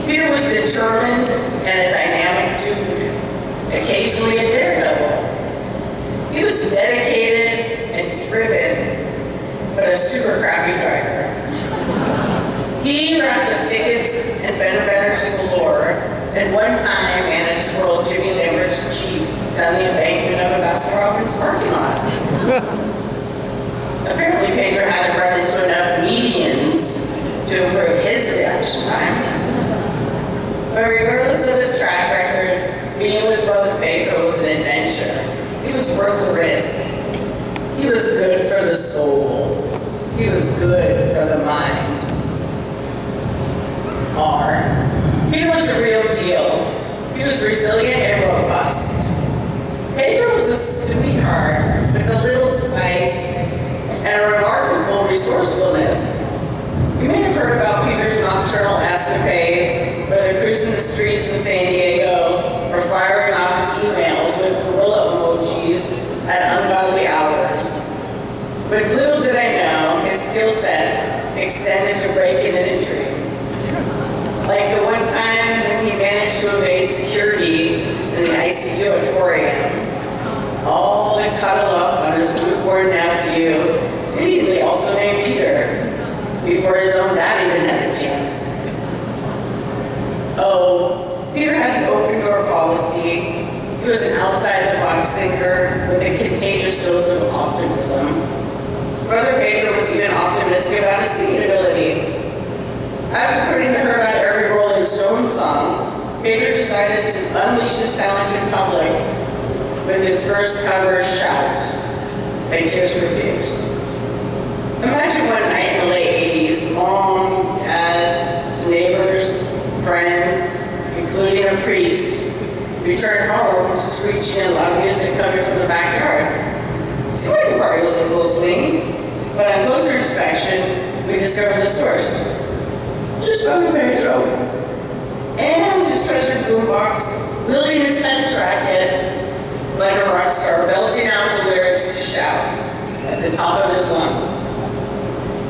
Peter was determined and a dynamic dude, occasionally a daredevil. He was dedicated and driven, but a super crappy driver. He wrapped up tickets and fender benders galore, and one time managed to roll Jimmy Lambert's Jeep down the embankment of a Baskin-Robbins parking lot. Apparently, Pedro hadn't run into enough medians to improve his reaction time. But regardless of his track record, being with Brother Pedro was an adventure. He was worth the risk. He was good for the soul. He was good for the mind. Peter was the real deal. He was resilient and robust. Pedro was a sweetheart with a little spice and a remarkable resourcefulness. You may have heard about Peter's nocturnal escapades, whether cruising the streets of San Diego or firing off emails with gorilla emojis at ungodly hours. But little did I know, his skill set extended to breaking and entry. Like the one time when he managed to evade security in the ICU at 4 a.m., all to cuddle up on his newborn nephew, fittingly also named Peter, before his own dad even had the chance. Oh, Peter had an open door policy. He was an outside-the-box thinker with a contagious dose of optimism. Brother Pedro was even optimistic about his singing ability. After putting the hurt on every Rolling Stones song, Pedro decided to unleash his talent in public with his first cover, Shout, by Tears for Fears. Imagine one night in the late 80s, Mom, Dad, some neighbors, friends, including a priest, returned home to screeching and loud music coming from the backyard. Seemed like the party was in full swing, but on closer inspection, we discovered the source. Just Brother Pedro, and his treasured boombox, wielding his tennis racket like a rock star, belting out the lyrics to Shout at the top of his lungs.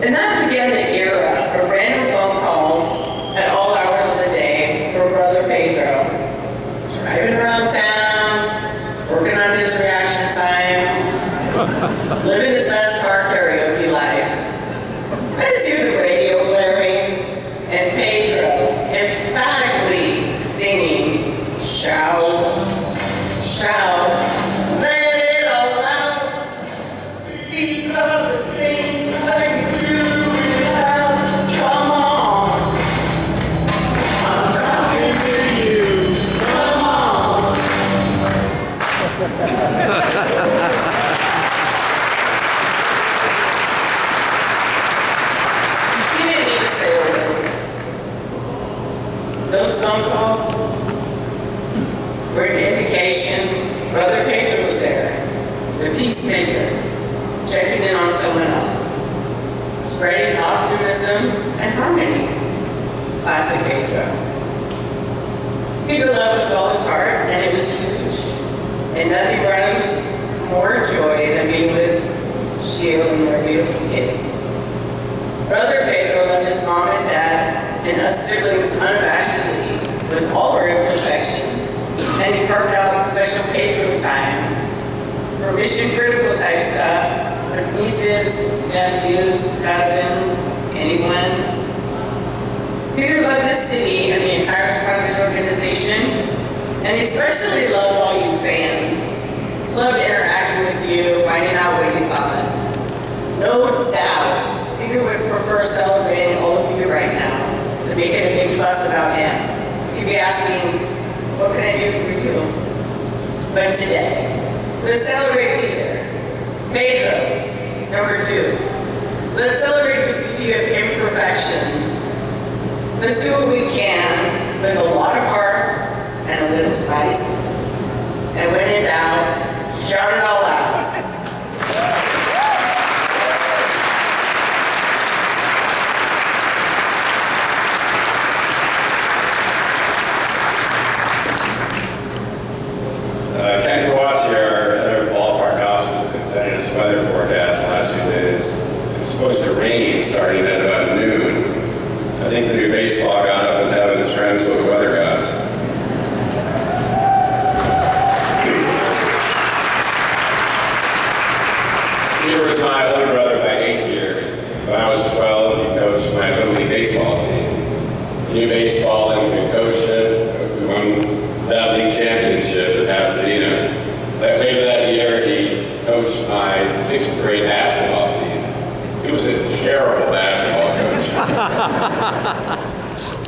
And that began the era of random phone calls at all hours of the day from Brother Pedro, driving around town, working on his reaction time, living his best car karaoke life. I just hear the radio blaring, and Pedro emphatically singing, Shout, shout, let it all out. These are the things I can do without. Come on, I'm talking to you. Come on. He didn't need to say a word. Those phone calls were an indication Brother Pedro was there, the peacemaker, checking in on someone else, spreading optimism and harmony. Classic Pedro. Peter loved with all his heart, and it was huge. And nothing brought him more joy than being with Sheila and their beautiful kids. Brother Pedro loved his mom and dad and us siblings unabashedly with all our imperfections, and he carved out special Pedro time for mission-critical type stuff with nieces, nephews, cousins, anyone. Peter loved this city and the entire Spiders organization, and he especially loved all you fans. He loved interacting with you, finding out what you thought. No doubt, Peter would prefer celebrating all of you right now than making a big fuss about him. He'd be asking, what can I do for you? But today, let's celebrate Peter. Pedro, number 2. Let's celebrate the beauty of imperfections. Let's do what we can with a lot of heart and a little spice. And when in doubt, shout it all out. Ken Kawachi, our head of ballpark ops, has been sending us weather forecast the last few days. It was supposed to rain starting at about noon. I think the new baseball got up in heaven. His friends knew baseball and could coach it. We won that league championship at Pasadena. Later that year, he coached my 6th grade basketball team. He was a terrible basketball coach.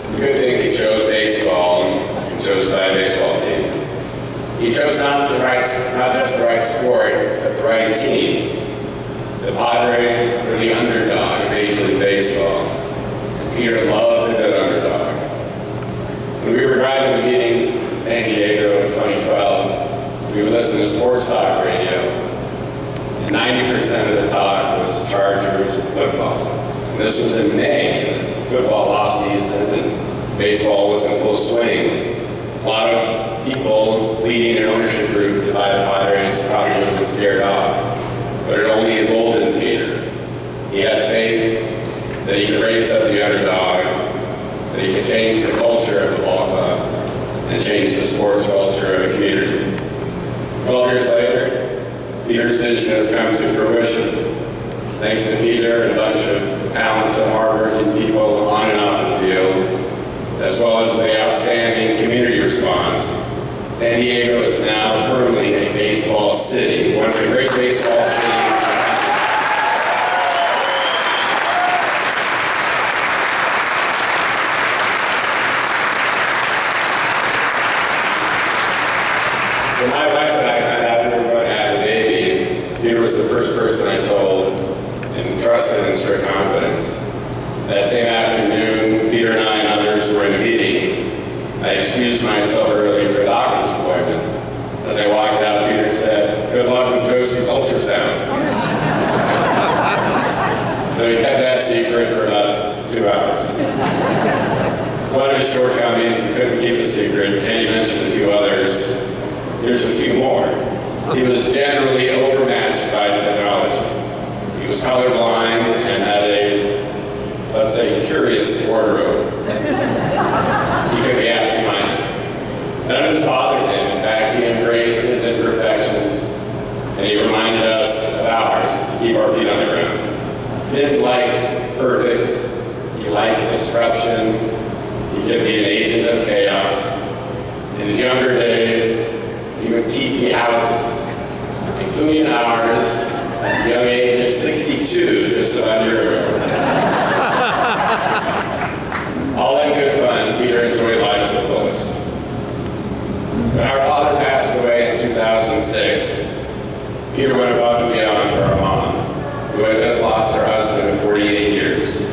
It's a good thing he chose baseball and chose that baseball team. He chose not just the right sport, but the right team. The Padres were the underdog of Major League Baseball. And Peter loved a good underdog. When we were driving to meetings in San Diego in 2012, we would listen to sports talk radio. And 90% of the talk was Chargers and football. And this was in May, football off-season, and baseball was in full swing. A lot of people leading an ownership group to buy the Padres probably would have been scared off, but it only emboldened Peter. He had faith that he could raise up the underdog, that he could change the culture of the ball club, and change the sports culture of a community. 12 years later, Peter's vision has come to fruition. Thanks to Peter and a bunch of talented, hardworking people on and off the field, as well as the outstanding community response, San Diego is now firmly a baseball city, one of the great baseball cities. When my wife and I found out we were going to have a baby, Peter was the first person I told and trusted in strict confidence. That same afternoon, Peter and I and others were in a meeting. I excused myself early for a doctor's appointment. As I walked out, Peter said, "Good luck with Josie's ultrasound." So he kept that secret for about 2 hours. One of his shortcomings, he couldn't keep a secret, and he mentioned a few others. Here's a few more. He was generally overmatched by technology. He was colorblind and had a, let's say, curious wardrobe. He could be absent-minded. None of this bothered him. In fact, he embraced his imperfections, and he reminded us of ours to keep our feet on the ground. He didn't like perfect. He liked disruption. He could be an agent of chaos. In his younger days, he would TP houses, including ours, at the young age of 62, just about a year ago. All in good fun, Peter enjoyed life to the fullest. When our father passed away in 2006, Peter went above and beyond for our mom, who had just lost her husband of 48 years.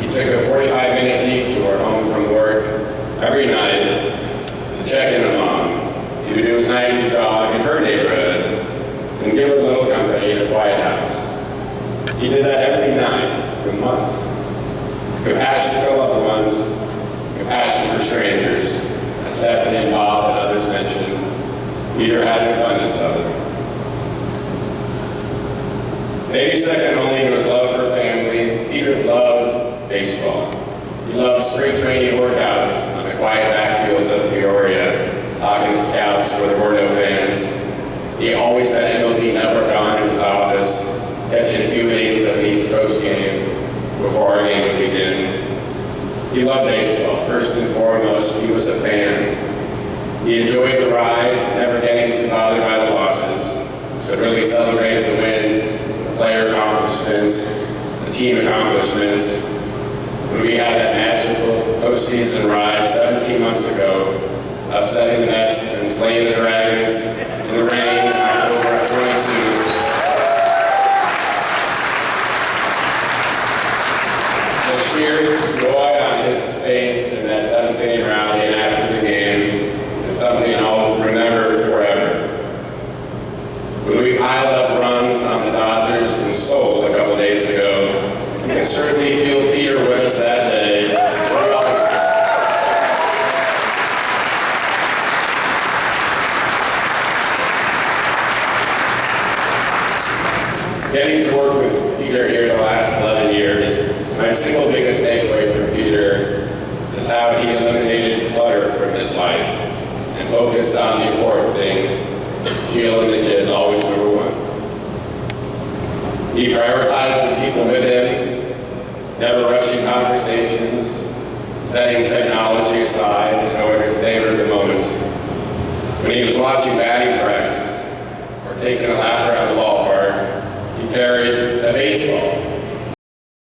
He took a 45-minute detour home from work every night to check in on Mom. He would do his nightly jog in her neighborhood and give her a little company in a quiet house. He did that every night for months. Compassion for loved ones, compassion for strangers, as Stephanie and Bob and others mentioned, Peter had an abundance of it. Maybe second only to his love for family, Peter loved baseball. He loved spring training workouts on the quiet backfields of Peoria, talking to scouts where there were no fans. He always had MLB Network on in his office, catching a few innings of an East Coast game before our game would begin. He loved baseball. First and foremost, he was a fan. He enjoyed the ride, never getting too bothered by the losses, but really celebrated the wins, the player accomplishments, the team accomplishments. When we had that magical postseason ride 17 months ago, upsetting the Mets and slaying the Dragons in the rain in October of 22. The sheer joy on his face in that seventh inning rally and after the game is something I'll remember forever. When we piled up runs on the Dodgers and Seoul a couple days ago, you can certainly feel Peter with us that day. Getting to work with Peter here the last 11 years, my single biggest takeaway from Peter is how he eliminated clutter from his life and focused on the important things, Jill and the kids always number one. He prioritized the people with him, never rushing conversations, setting technology aside in order to savor the moment. When he was watching batting practice or taking a lap around the ballpark, he carried a baseball